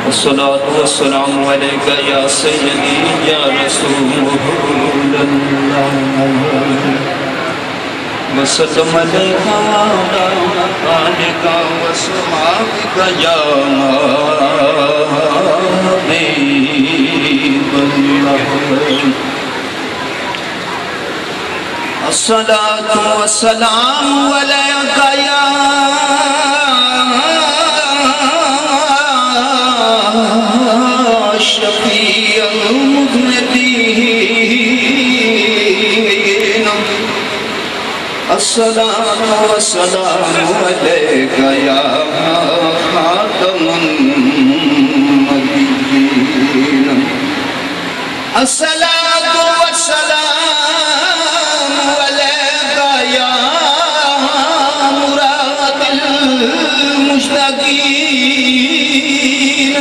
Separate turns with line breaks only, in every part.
الصلاة والسلام عليك يا سيدي يا رسول الله وسلم عليك وعلى آلك وصحبك يا حبيب الله الصلاة والسلام عليك يا شفيع المذنبين الصلاة والسلام عليك يا خاتم النبيين الصلاة والسلام عليك يا مراد المشتاقين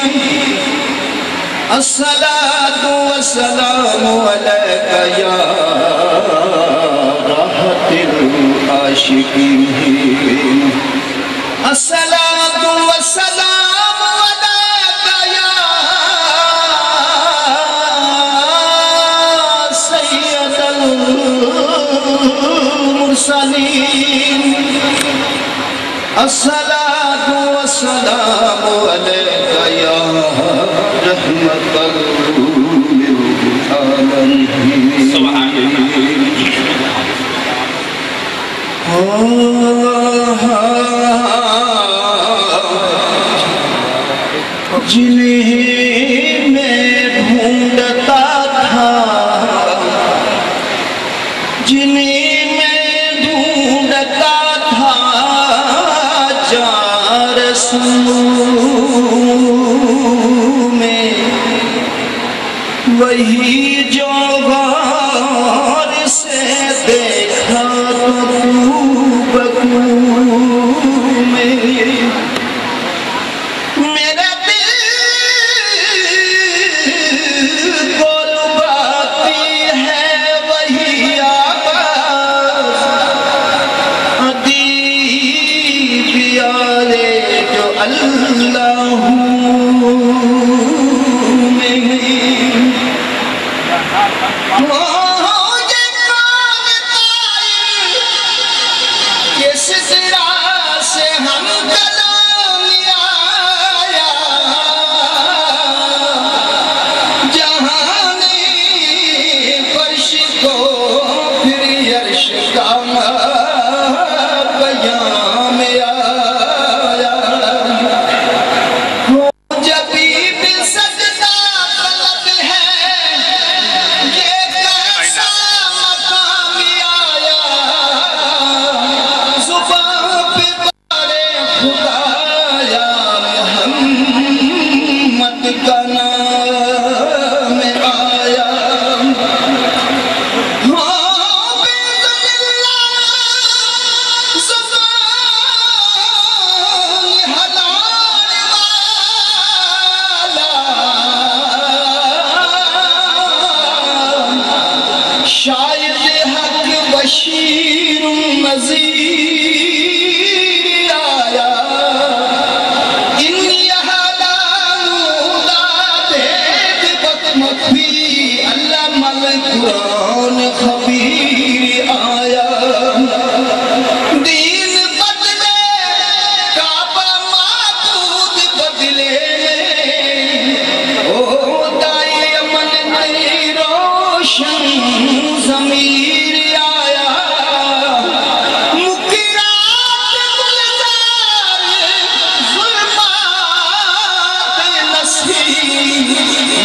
الصلاة والسلام عليك يا راحة العاشقين الصلاة والسلام عليك يا سيد المرسلين الصلاة والسلام عليك يا رحمة للعالمين سبحان الله جنہیں میں ڈھونڈتا تھا جنہیں میں ڈھونڈتا تھا جا رسول میں وہی جو غار سے دیکھا بکو میں میرا دل کو لباتی ہے وہی آواز عدیب پیارے جو اللہ میں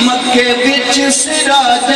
مکے بچ سراج